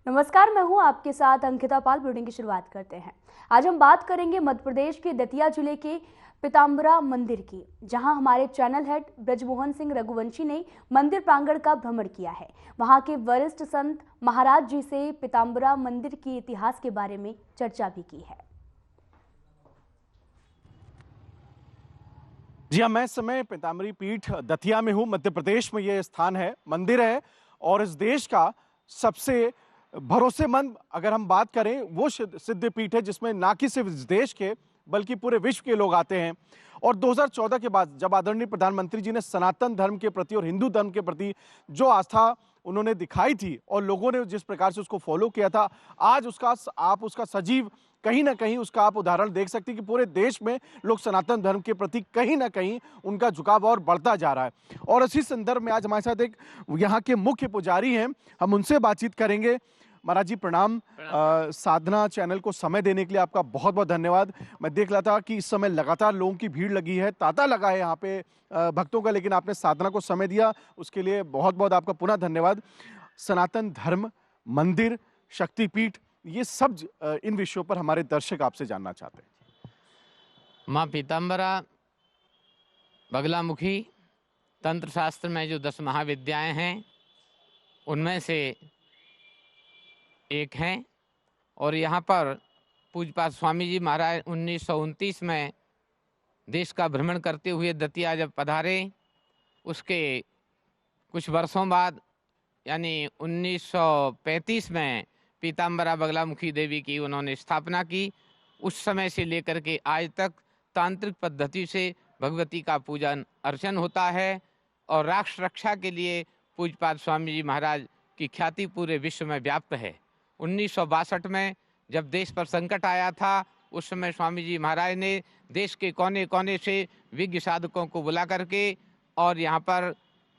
नमस्कार, मैं हूं आपके साथ अंकिता पाल। बुलेटिन की शुरुआत करते हैं। आज हम बात करेंगे मध्य प्रदेश के दतिया जिले के पीताम्बरा मंदिर की, जहां हमारे चैनल हेड ब्रजमोहन सिंह रघुवंशी ने मंदिर प्रांगण का भ्रमण किया है। वहां के वरिष्ठ संत महाराज जी से पीताम्बरा मंदिर के इतिहास के बारे में चर्चा भी की है। जी हाँ, मैं इस समय पीताम्बरी पीठ दतिया में हूँ। मध्य प्रदेश में ये स्थान है, मंदिर है और इस देश का सबसे भरोसेमंद अगर हम बात करें वो सिद्ध पीठ है, जिसमें ना कि सिर्फ इस देश के बल्कि पूरे विश्व के लोग आते हैं। और 2014 के बाद जब आदरणीय प्रधानमंत्री जी ने सनातन धर्म के प्रति और हिंदू धर्म के प्रति जो आस्था उन्होंने दिखाई थी और लोगों ने जिस प्रकार से उसको फॉलो किया था, आज उसका सजीव कहीं ना कहीं उसका आप उदाहरण देख सकते हैं कि पूरे देश में लोग सनातन धर्म के प्रति कहीं ना कहीं उनका झुकाव और बढ़ता जा रहा है। और इसी संदर्भ में आज हमारे साथ एक यहाँ के मुख्य पुजारी हैं, हम उनसे बातचीत करेंगे। महाराज जी प्रणाम। साधना चैनल को समय देने के लिए आपका बहुत बहुत धन्यवाद। मैं देख रहा था कि इस समय लगातार लोगों की भीड़ लगी है, तांता लगा है यहाँ पे भक्तों का, लेकिन आपने साधना को समय दिया, उसके लिए बहुत बहुत आपका पुनः धन्यवाद। सनातन धर्म, मंदिर, शक्तिपीठ, ये सब इन विषयों पर हमारे दर्शक आपसे जानना चाहते हैं। माँ पीताम्बरा बगलामुखी तंत्र शास्त्र में जो 10 महाविद्याएं हैं उनमें से एक हैं और यहाँ पर पूज्यपाद स्वामी जी महाराज 1929 में देश का भ्रमण करते हुए दतिया जब पधारे, उसके कुछ वर्षों बाद यानी 1935 में पीताम्बरा बगलामुखी देवी की उन्होंने स्थापना की। उस समय से लेकर के आज तक तांत्रिक पद्धति से भगवती का पूजन अर्चन होता है और राष्ट्र रक्षा के लिए पूज्यपाद स्वामी जी महाराज की ख्याति पूरे विश्व में व्याप्त है। 1962 में जब देश पर संकट आया था, उस समय स्वामी जी महाराज ने देश के कोने कोने से विज्ञ साधकों को बुला करके और यहाँ पर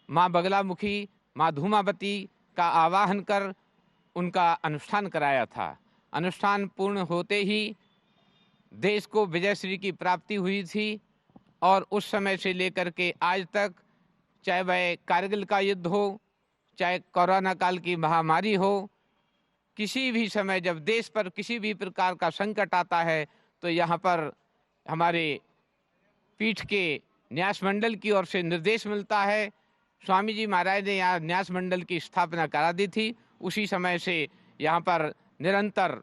माँ बगलामुखी, माँ धूमावती का आवाहन कर उनका अनुष्ठान कराया था। अनुष्ठान पूर्ण होते ही देश को विजयश्री की प्राप्ति हुई थी और उस समय से लेकर के आज तक, चाहे वह कारगिल का युद्ध हो, चाहे कोरोना काल की महामारी हो, किसी भी समय जब देश पर किसी भी प्रकार का संकट आता है तो यहाँ पर हमारे पीठ के न्यास मंडल की ओर से निर्देश मिलता है। स्वामी जी महाराज ने यहाँ न्यास मंडल की स्थापना करा दी थी। उसी समय से यहाँ पर निरंतर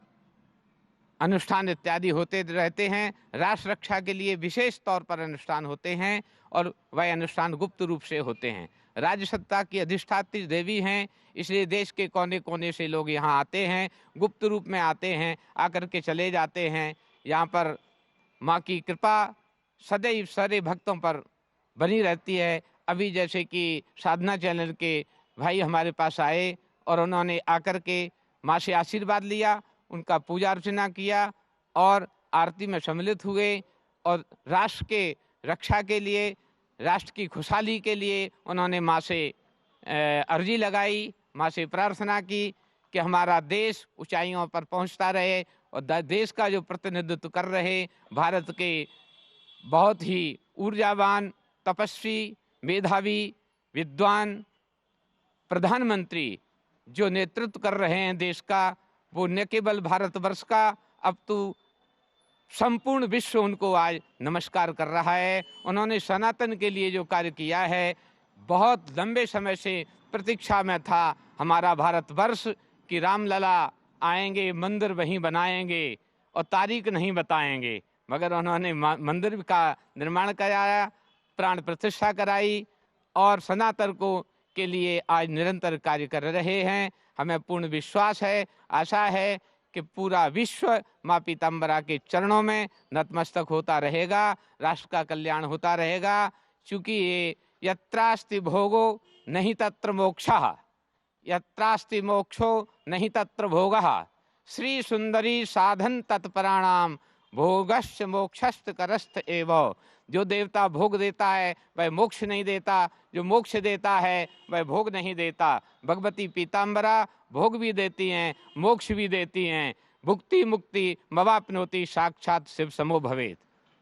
अनुष्ठान इत्यादि होते रहते हैं। राष्ट्र रक्षा के लिए विशेष तौर पर अनुष्ठान होते हैं और वह अनुष्ठान गुप्त रूप से होते हैं। राज्य सत्ता की अधिष्ठात्री देवी हैं, इसलिए देश के कोने कोने से लोग यहाँ आते हैं, गुप्त रूप में आते हैं, आकर के चले जाते हैं। यहाँ पर माँ की कृपा सदैव सारे भक्तों पर बनी रहती है। अभी जैसे कि साधना चैनल के भाई हमारे पास आए और उन्होंने आकर के माँ से आशीर्वाद लिया, उनका पूजा अर्चना किया और आरती में सम्मिलित हुए और राष्ट्र के रक्षा के लिए, राष्ट्र की खुशहाली के लिए उन्होंने माँ से अर्जी लगाई, माँ से प्रार्थना की कि हमारा देश ऊंचाइयों पर पहुंचता रहे और देश का जो प्रतिनिधित्व कर रहे भारत के बहुत ही ऊर्जावान, तपस्वी, मेधावी, विद्वान प्रधानमंत्री जो नेतृत्व कर रहे हैं देश का, वो न केवल भारतवर्ष का, अब तो संपूर्ण विश्व उनको आज नमस्कार कर रहा है। उन्होंने सनातन के लिए जो कार्य किया है, बहुत लंबे समय से प्रतीक्षा में था हमारा भारतवर्ष कि रामलला आएंगे, मंदिर वहीं बनाएंगे और तारीख नहीं बताएंगे, मगर उन्होंने मंदिर का निर्माण कराया, प्राण प्रतिष्ठा कराई और सनातन को के लिए आज निरंतर कार्य कर रहे हैं। हमें पूर्ण विश्वास है, आशा है कि पूरा विश्व माँ पीताम्बरा के चरणों में नतमस्तक होता रहेगा, राष्ट्र का कल्याण होता रहेगा। क्योंकि ये यत्रास्ति भोगो नहीं तत्र मोक्षः, यत्रास्ति मोक्षो नहीं तत्र भोगः, श्री सुंदरी साधन तत्पराणाम भोगश्च मोक्षस्त करस्त एव। जो देवता भोग देता है वह मोक्ष नहीं देता, जो मोक्ष देता है वह भोग नहीं देता। भगवती पीताम्बरा भोग भी देती हैं, मोक्ष भी देती हैं। भुक्ति मुक्ति मवाप्नोति साक्षात शिव समो भवेत।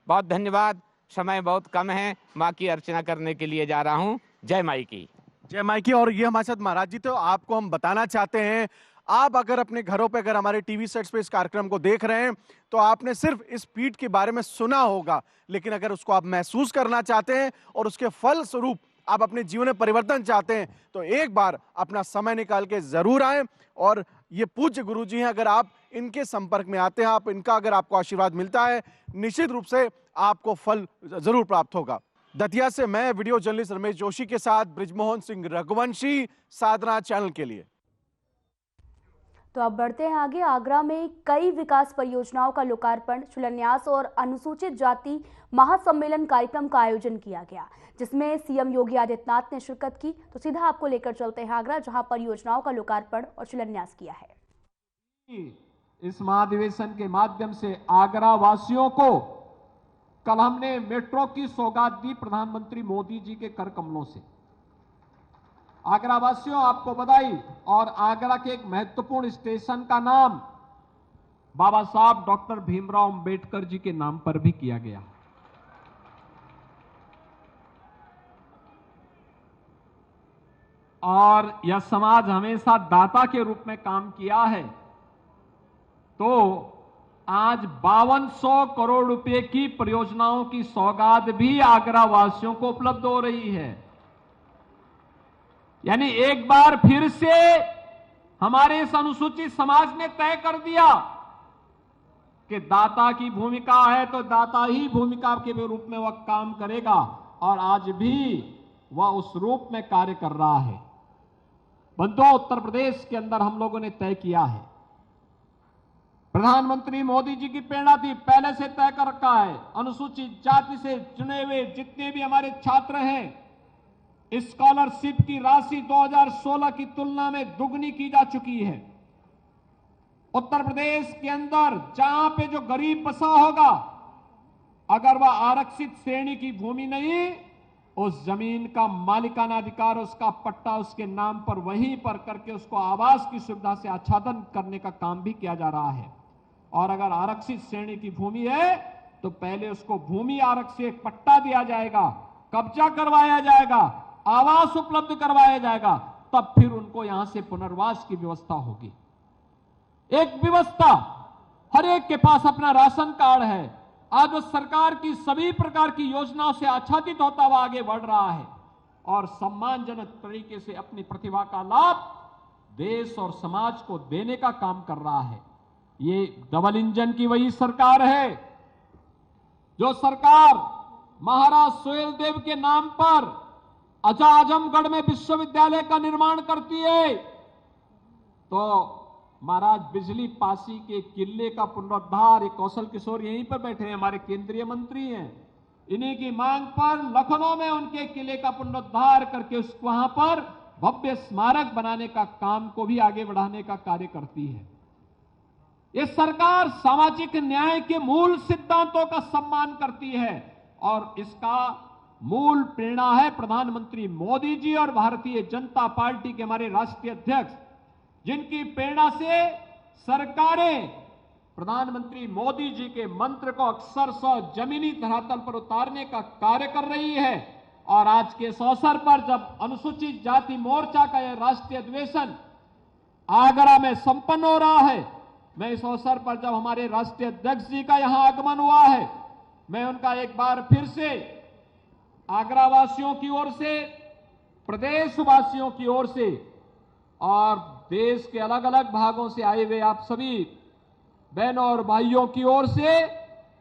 बहुत धन्यवाद। समय बहुत कम है, माँ की अर्चना करने के लिए जा रहा हूँ। जय माई की। जय माई की। और ये हमारे साथ महाराज जी, तो आपको हम बताना चाहते हैं, आप अगर अपने घरों पे, अगर हमारे टीवी सेट्स पे इस कार्यक्रम को देख रहे हैं तो आपने सिर्फ इस पीठ के बारे में सुना होगा, लेकिन अगर उसको आप महसूस करना चाहते हैं और उसके फल स्वरूप आप अपने जीवन में परिवर्तन चाहते हैं तो एक बार अपना समय निकाल के जरूर आएं। और ये पूज्य गुरुजी हैं, अगर आप इनके संपर्क में आते हैं, आप इनका अगर आपको आशीर्वाद मिलता है, निश्चित रूप से आपको फल जरूर प्राप्त होगा। दतिया से मैं वीडियो जर्नलिस्ट रमेश जोशी के साथ बृजमोहन सिंह रघुवंशी, साधना चैनल के लिए। तो अब बढ़ते हैं आगे। आगरा में कई विकास परियोजनाओं का लोकार्पण, शिलान्यास और अनुसूचित जाति महासम्मेलन कार्यक्रम का आयोजन किया गया, जिसमें सीएम योगी आदित्यनाथ ने शिरकत की। तो सीधा आपको लेकर चलते हैं आगरा, जहां परियोजनाओं का लोकार्पण और शिलान्यास किया है। इस महाधिवेशन के माध्यम से आगरा वासियों को कल हमने मेट्रो की सौगात दी प्रधानमंत्री मोदी जी के कर कमलों से। आगरा वासियों, आपको बधाई। और आगरा के एक महत्वपूर्ण स्टेशन का नाम बाबा साहब डॉक्टर भीमराव अंबेडकर जी के नाम पर भी किया गया। और यह समाज हमेशा दाता के रूप में काम किया है, तो आज 5200 करोड़ रुपए की परियोजनाओं की सौगात भी आगरा वासियों को उपलब्ध हो रही है। यानी एक बार फिर से हमारे इस अनुसूचित समाज ने तय कर दिया कि दाता की भूमिका है तो दाता ही भूमिका के रूप में वह काम करेगा, और आज भी वह उस रूप में कार्य कर रहा है। बंधुओं, उत्तर प्रदेश के अंदर हम लोगों ने तय किया है, प्रधानमंत्री मोदी जी की प्रेरणा थी, पहले से तय कर रखा है, अनुसूचित जाति से चुने हुए जितने भी हमारे छात्र हैं, स्कॉलरशिप की राशि 2016 की तुलना में दुगनी की जा चुकी है। उत्तर प्रदेश के अंदर जहां पे जो गरीब बसा होगा, अगर वह आरक्षित श्रेणी की भूमि नहीं, उस जमीन का मालिकाना अधिकार, उसका पट्टा उसके नाम पर वहीं पर करके उसको आवास की सुविधा से आच्छादन करने का काम भी किया जा रहा है। और अगर आरक्षित श्रेणी की भूमि है तो पहले उसको भूमि आरक्षित पट्टा दिया जाएगा, कब्जा करवाया जाएगा, आवास उपलब्ध करवाया जाएगा, तब फिर उनको यहां से पुनर्वास की व्यवस्था होगी। एक व्यवस्था, हर एक के पास अपना राशन कार्ड है, आज उस सरकार की सभी प्रकार की योजनाओं से आच्छादित होता हुआ आगे बढ़ रहा है और सम्मानजनक तरीके से अपनी प्रतिभा का लाभ देश और समाज को देने का काम कर रहा है। ये डबल इंजन की वही सरकार है जो सरकार महाराज सुहेलदेव के नाम पर आजमगढ़ में विश्वविद्यालय का निर्माण करती है, तो महाराज बिजली पासी के किले का पुनरुद्धार, कौशल किशोर यहीं पर बैठे हैं, हमारे केंद्रीय मंत्री हैं, इन्हीं की मांग पर लखनऊ में उनके किले का पुनरुद्धार करके उसको वहां पर भव्य स्मारक बनाने का काम को भी आगे बढ़ाने का कार्य करती है। ये सरकार सामाजिक न्याय के मूल सिद्धांतों का सम्मान करती है और इसका मूल प्रेरणा है प्रधानमंत्री मोदी जी और भारतीय जनता पार्टी के हमारे राष्ट्रीय अध्यक्ष, जिनकी प्रेरणा से सरकारें प्रधानमंत्री मोदी जी के मंत्र को अक्षरशः जमीनी धरातल पर उतारने का कार्य कर रही है। और आज के इस अवसर पर जब अनुसूचित जाति मोर्चा का यह राष्ट्रीय अधिवेशन आगरा में संपन्न हो रहा है, मैं इस अवसर पर जब हमारे राष्ट्रीय अध्यक्ष जी का यहां आगमन हुआ है, मैं उनका एक बार फिर से आगरा वासियों की ओर से, प्रदेश वासियों की ओर से और देश के अलग अलग भागों से आए हुए आप सभी बहनों और भाइयों की ओर से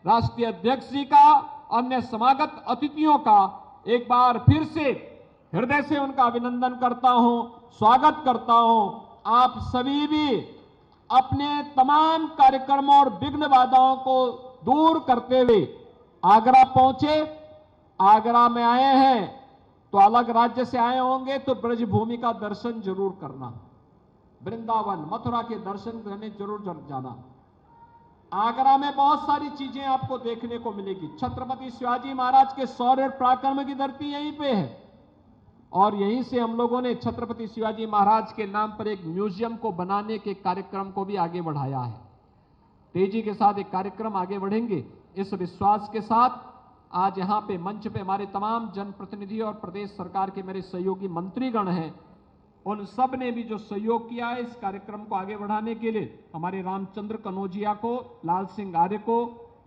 राष्ट्रीय अध्यक्ष जी का, अन्य समागत अतिथियों का एक बार फिर से हृदय से उनका अभिनंदन करता हूं, स्वागत करता हूं। आप सभी भी अपने तमाम कार्यक्रमों और विघ्न बाधाओं को दूर करते हुए आगरा पहुंचे। आगरा में आए हैं तो अलग राज्य से आए होंगे तो ब्रजभूमि का दर्शन जरूर करना, वृंदावन मथुरा के दर्शन करने जरूर जाना। आगरा में बहुत सारी चीजें आपको देखने को मिलेगी। छत्रपति शिवाजी महाराज के शौर्य पराक्रम की धरती यहीं पे है और यहीं से हम लोगों ने छत्रपति शिवाजी महाराज के नाम पर एक म्यूजियम को बनाने के कार्यक्रम को भी आगे बढ़ाया है। तेजी के साथ एक कार्यक्रम आगे बढ़ेंगे, इस विश्वास के साथ आज यहाँ पे मंच पे हमारे तमाम जनप्रतिनिधि और प्रदेश सरकार के मेरे सहयोगी मंत्रीगण हैं। उन सब ने भी जो सहयोग किया है इस कार्यक्रम को आगे बढ़ाने के लिए, हमारे रामचंद्र कनौजिया को, लाल सिंह आर्य को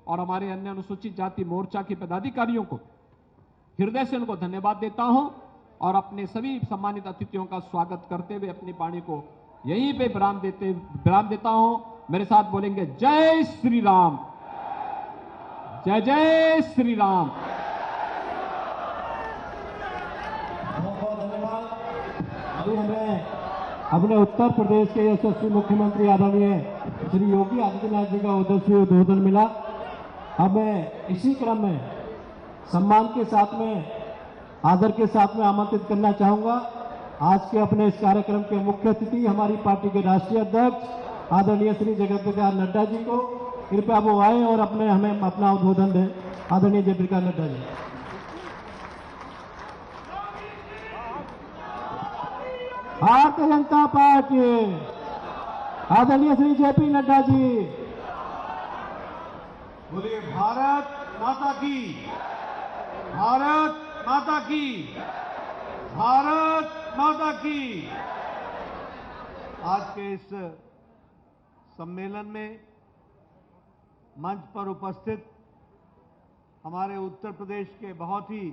और हमारे अन्य अनुसूचित जाति मोर्चा के पदाधिकारियों को हृदय से उनको धन्यवाद देता हूं और अपने सभी सम्मानित अतिथियों का स्वागत करते हुए अपनी वाणी को यहीं पे विराम देता हूं। मेरे साथ बोलेंगे जय श्री राम, जय जय श्री राम। बहुत बहुत धन्यवाद। अभी हमें अपने उत्तर प्रदेश के यशस्वी मुख्यमंत्री आदरणीय श्री योगी आदित्यनाथ जी का ओजस्वी उद्बोधन मिला। अब मैं इसी क्रम में सम्मान के साथ में, आदर के साथ में आमंत्रित करना चाहूंगा आज के अपने इस कार्यक्रम के मुख्य अतिथि हमारी पार्टी के राष्ट्रीय अध्यक्ष आदरणीय श्री जगत प्रकाश नड्डा जी को। कृपया वो आए और हमें अपना उद्बोधन दें। आदरणीय जगत प्रकाश नड्डा जी। भारतीय जनता पार्टी, आदरणीय श्री जेपी नड्डा जी। बोलिए भारत माता की, भारत माता की, भारत माता की। आज के इस सम्मेलन में मंच पर उपस्थित हमारे उत्तर प्रदेश के बहुत ही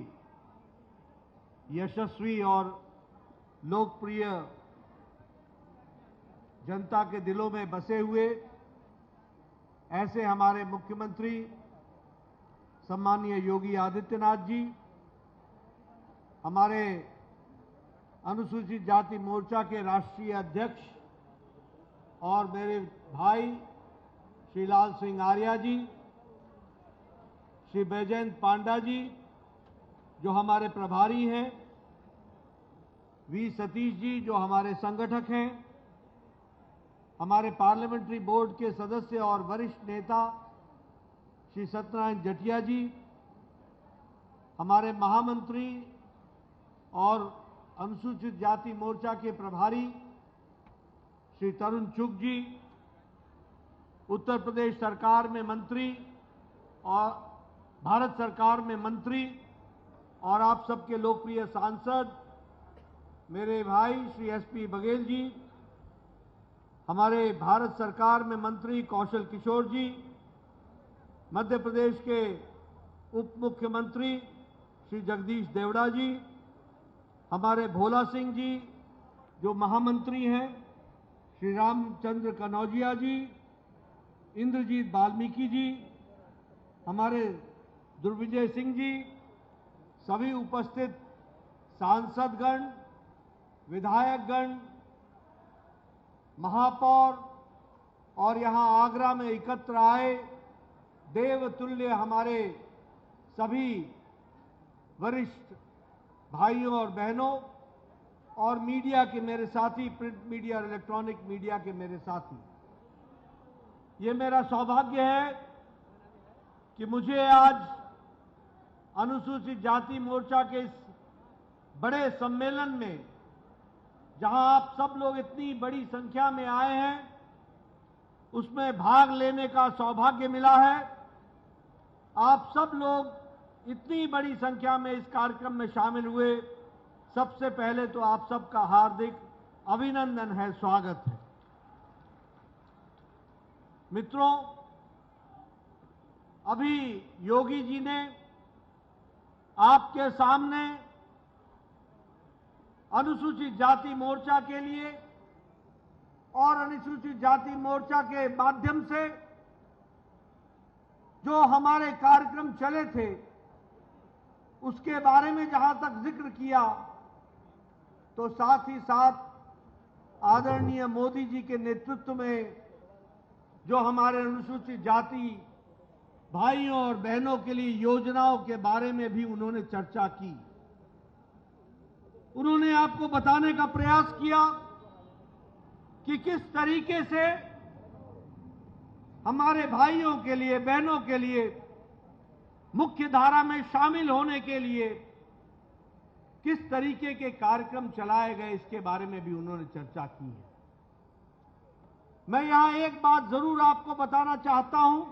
यशस्वी और लोकप्रिय जनता के दिलों में बसे हुए ऐसे हमारे मुख्यमंत्री सम्माननीय योगी आदित्यनाथ जी, हमारे अनुसूचित जाति मोर्चा के राष्ट्रीय अध्यक्ष और मेरे भाई श्री लाल सिंह आर्या जी, श्री बैजयंत पांडा जी जो हमारे प्रभारी हैं, वी सतीश जी जो हमारे संगठक हैं, हमारे पार्लियामेंट्री बोर्ड के सदस्य और वरिष्ठ नेता श्री सत्यनारायण जटिया जी, हमारे महामंत्री और अनुसूचित जाति मोर्चा के प्रभारी श्री तरुण चुग जी, उत्तर प्रदेश सरकार में मंत्री और भारत सरकार में मंत्री और आप सबके लोकप्रिय सांसद मेरे भाई श्री एसपी बघेल जी, हमारे भारत सरकार में मंत्री कौशल किशोर जी, मध्य प्रदेश के उप मुख्यमंत्री श्री जगदीश देवड़ा जी, हमारे भोला सिंह जी जो महामंत्री हैं, श्री रामचंद्र कनौजिया जी, इंद्रजीत वाल्मीकि जी, हमारे दुर्विजय सिंह जी, सभी उपस्थित सांसदगण, विधायकगण, महापौर और यहां आगरा में एकत्र आए देवतुल्य हमारे सभी वरिष्ठ भाइयों और बहनों और मीडिया के मेरे साथी, प्रिंट मीडिया और इलेक्ट्रॉनिक मीडिया के मेरे साथी, ये मेरा सौभाग्य है कि मुझे आज अनुसूचित जाति मोर्चा के इस बड़े सम्मेलन में, जहां आप सब लोग इतनी बड़ी संख्या में आए हैं, उसमें भाग लेने का सौभाग्य मिला है। आप सब लोग इतनी बड़ी संख्या में इस कार्यक्रम में शामिल हुए, सबसे पहले तो आप सबका हार्दिक अभिनंदन है, स्वागत है। मित्रों, अभी योगी जी ने आपके सामने अनुसूचित जाति मोर्चा के लिए और अनुसूचित जाति मोर्चा के माध्यम से जो हमारे कार्यक्रम चले थे उसके बारे में जहां तक जिक्र किया, तो साथ ही साथ आदरणीय मोदी जी के नेतृत्व में जो हमारे अनुसूचित जाति भाइयों और बहनों के लिए योजनाओं के बारे में भी उन्होंने चर्चा की। उन्होंने आपको बताने का प्रयास किया कि किस तरीके से हमारे भाइयों के लिए, बहनों के लिए मुख्य धारा में शामिल होने के लिए किस तरीके के कार्यक्रम चलाए गए, इसके बारे में भी उन्होंने चर्चा की है। मैं यहां एक बात जरूर आपको बताना चाहता हूं।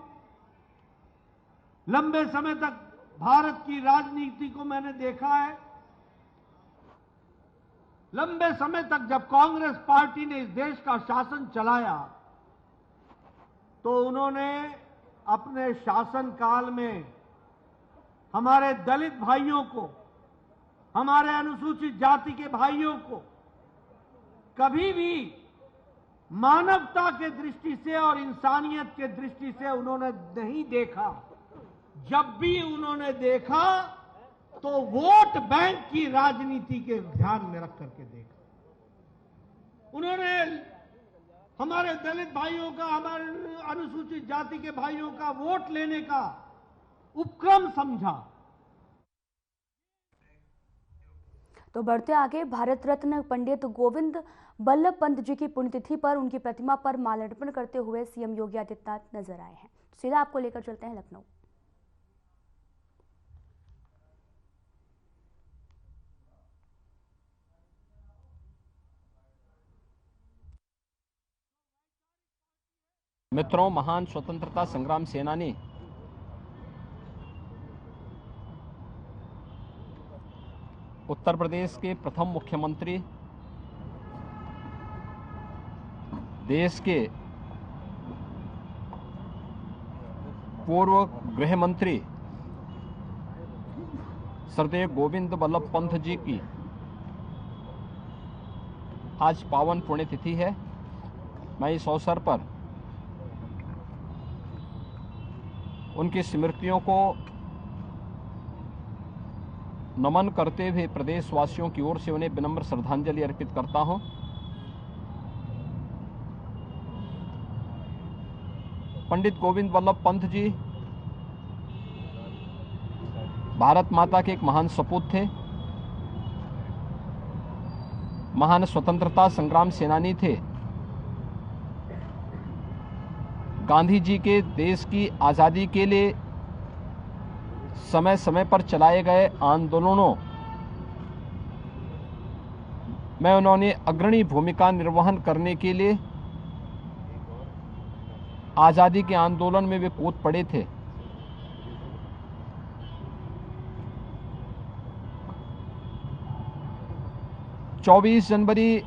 लंबे समय तक भारत की राजनीति को मैंने देखा है लंबे समय तक जब कांग्रेस पार्टी ने इस देश का शासन चलाया तो उन्होंने अपने शासनकाल में हमारे दलित भाइयों को, हमारे अनुसूचित जाति के भाइयों को कभी भी मानवता के दृष्टि से और इंसानियत के दृष्टि से उन्होंने नहीं देखा। जब भी उन्होंने देखा तो वोट बैंक की राजनीति के ध्यान में रख करके देखा। उन्होंने हमारे दलित भाइयों का, हमारे अनुसूचित जाति के भाइयों का वोट लेने का उपक्रम समझा। तो बढ़ते आगे, भारत रत्न पंडित गोविंद बल्लभ पंत जी की पुण्यतिथि पर उनकी प्रतिमा पर माल्यार्पण करते हुए सीएम योगी आदित्यनाथ नजर आए हैं। सीधा आपको लेकर चलते हैं लखनऊ। मित्रों, महान स्वतंत्रता संग्राम सेनानी उत्तर प्रदेश के प्रथम मुख्यमंत्री, देश के पूर्व गृह मंत्री श्रद्धेय गोविंद बल्लभ पंत जी की आज पावन पुण्यतिथि है। मैं इस अवसर पर उनकी स्मृतियों को नमन करते हुए प्रदेशवासियों की ओर से उन्हें विनम्र श्रद्धांजलि अर्पित करता हूं। पंडित गोविंद बल्लभ पंत जी भारत माता के एक महान सपूत थे, महान स्वतंत्रता संग्राम सेनानी थे। गांधी जी के देश की आज़ादी के लिए समय समय पर चलाए गए आंदोलनों में उन्होंने अग्रणी भूमिका निर्वहन करने के लिए आज़ादी के आंदोलन में वे कूद पड़े थे। चौबीस जनवरी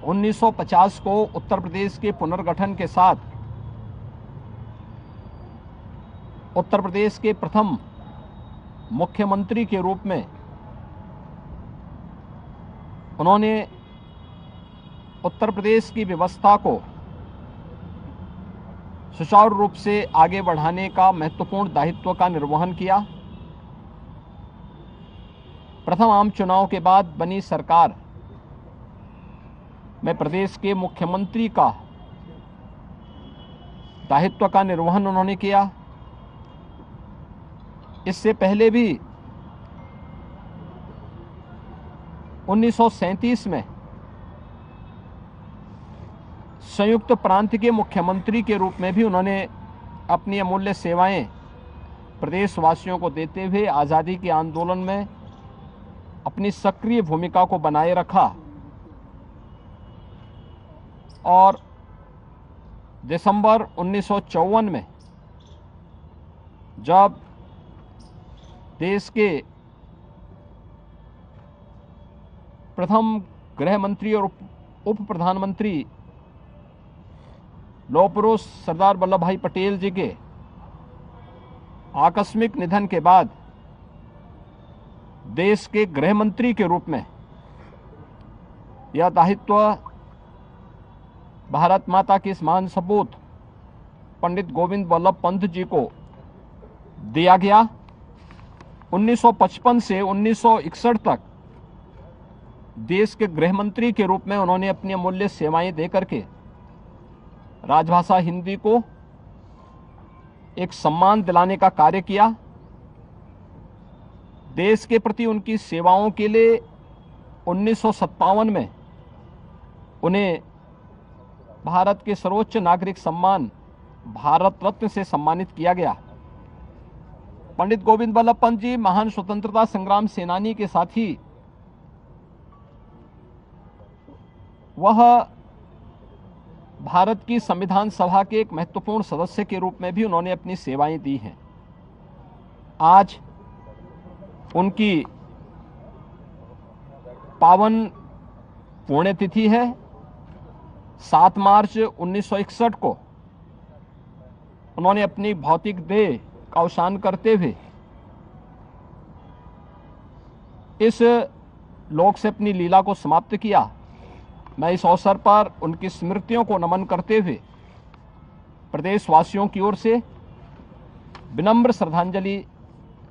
1950 को उत्तर प्रदेश के पुनर्गठन के साथ उत्तर प्रदेश के प्रथम मुख्यमंत्री के रूप में उन्होंने उत्तर प्रदेश की व्यवस्था को सुचारू रूप से आगे बढ़ाने का महत्वपूर्ण दायित्व का निर्वहन किया। प्रथम आम चुनाव के बाद बनी सरकार में प्रदेश के मुख्यमंत्री का दायित्व का निर्वहन उन्होंने किया। इससे पहले भी 1937 में संयुक्त प्रांत के मुख्यमंत्री के रूप में भी उन्होंने अपनी अमूल्य सेवाएं प्रदेशवासियों को देते हुए आज़ादी के आंदोलन में अपनी सक्रिय भूमिका को बनाए रखा। और दिसंबर 1954 में जब देश के प्रथम गृह मंत्री और उप प्रधानमंत्री लौह पुरुष सरदार वल्लभ भाई पटेल जी के आकस्मिक निधन के बाद देश के गृह मंत्री के रूप में यह दायित्व भारत माता के इस महान सपूत पंडित गोविंद बल्लभ पंत जी को दिया गया। 1955 से 1961 तक देश के गृह मंत्री के रूप में उन्होंने अपनी अमूल्य सेवाएं देकर के राजभाषा हिंदी को एक सम्मान दिलाने का कार्य किया। देश के प्रति उनकी सेवाओं के लिए 1957 में उन्हें भारत के सर्वोच्च नागरिक सम्मान भारत रत्न से सम्मानित किया गया। पंडित गोविंद बल्लभ पंत जी महान स्वतंत्रता संग्राम सेनानी के साथ ही वह भारत की संविधान सभा के एक महत्वपूर्ण सदस्य के रूप में भी उन्होंने अपनी सेवाएं दी हैं। आज उनकी पावन पुण्यतिथि है। 7 मार्च 1961 को उन्होंने अपनी भौतिक देह का अवसान करते हुए इस लोक से अपनी लीला को समाप्त किया। मैं इस अवसर पर उनकी स्मृतियों को नमन करते हुए प्रदेशवासियों की ओर से विनम्र श्रद्धांजलि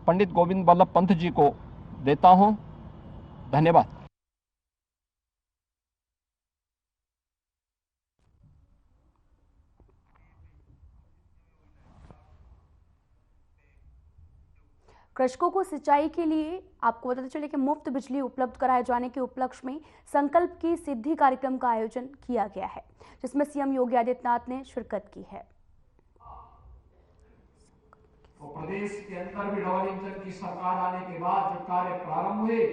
पंडित गोविंद वल्लभ पंत जी को देता हूं। धन्यवाद। कृषकों को सिंचाई के लिए आपको बताते चले कि मुफ्त बिजली उपलब्ध कराए जाने के उपलक्ष्य में संकल्प की सिद्धि कार्यक्रम का आयोजन किया गया है, जिसमें सीएम योगी आदित्यनाथ ने शिरकत की है। तो प्रदेश के अंदर भी डबल इंजन की सरकार आने के बाद जो कार्य प्रारंभ हुए,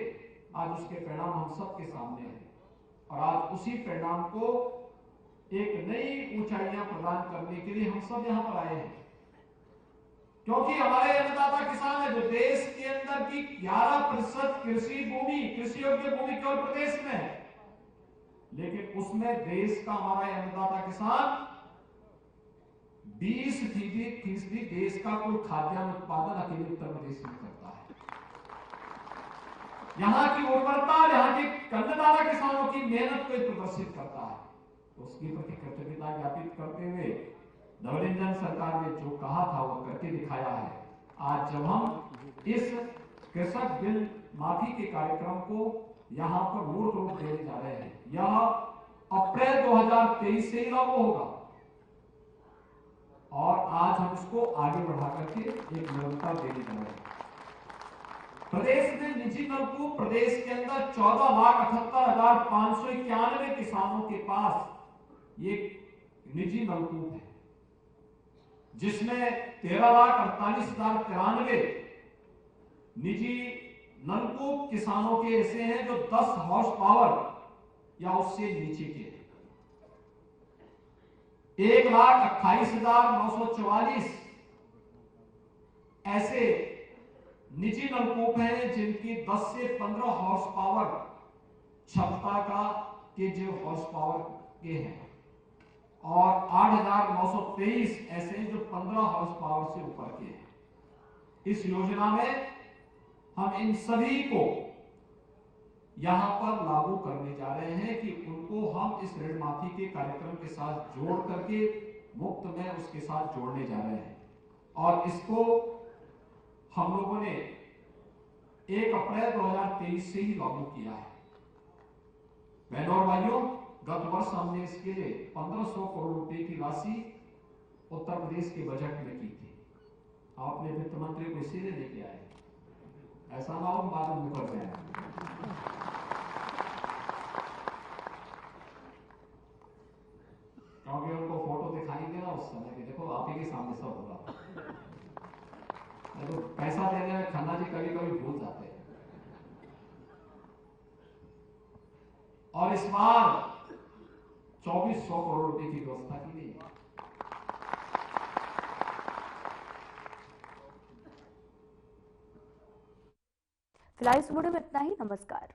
आज उसके परिणाम हम सबके सामने हैं और आज उसी परिणाम को एक नई ऊंचाइयां प्रदान करने के लिए हम सब यहां पर आए हैं, क्योंकि हमारे अन्नदाता किसान है जो देश के अंदर की 11% कृषि योग्य भूमि केवल प्रदेश में है, लेकिन उसमें देश का हमारा अन्नदाता किसान 20% देश का कुल खाद्यान्न उत्पादन अकेले उत्तर प्रदेश में करता है। यहां की उर्वरता, यहां के अन्नदाता किसानों की मेहनत को प्रदर्शित करता है। तो उसकी प्रति कृतज्ञता ज्ञापित करते हुए डबल इंजन सरकार ने जो कहा था वो करके दिखाया है। आज जब हम इस कृषक बिल माफी के कार्यक्रम को यहां पर मूर्त रूप देने जा रहे हैं, यह अप्रैल 2023 से ही लागू होगा और आज हम इसको आगे बढ़ा करके एक निरंतर देने जा रहे हैं। प्रदेश में निजी नलकूप, प्रदेश के अंदर 14,78,591 किसानों के पास ये निजी नलकूप है, जिसमें 13,48,093 निजी नलकूप किसानों के ऐसे हैं जो 10 हॉर्स पावर या उससे नीचे के हैं। 1,28,944 ऐसे निजी नलकूप हैं जिनकी 10 से 15 हॉर्स पावर क्षमता का के जो हॉर्स पावर के हैं और 8,923 ऐसे हैं जो 15 हॉर्स पावर से ऊपर के हैं। इस योजना में हम इन सभी को यहां पर लागू करने जा रहे हैं कि उनको हम इस ऋण माफी के कार्यक्रम के साथ जोड़ करके मुफ्त में उसके साथ जोड़ने जा रहे हैं और इसको हम लोगों ने 1 अप्रैल 2023 से ही लागू किया है। बहनों और भाइयों, गत वर्ष हमने इसके लिए 1500 करोड़ रुपए की राशि उत्तर प्रदेश के बजट में की थी। आपने वित्त मंत्री को इसीलिए लेके आए, ऐसा ना हो बाद में मुकर जाए। क्योंकि उनको फोटो दिखाएंगे ना उस समय के, देखो आप ही के सामने सब होगा। तो पैसा देने में खन्ना जी कभी कभी भूल जाते हैं और इस बार 2400 करोड़ रुपए की व्यवस्था की गई। फिलहाल इस वीडियो में इतना ही। नमस्कार।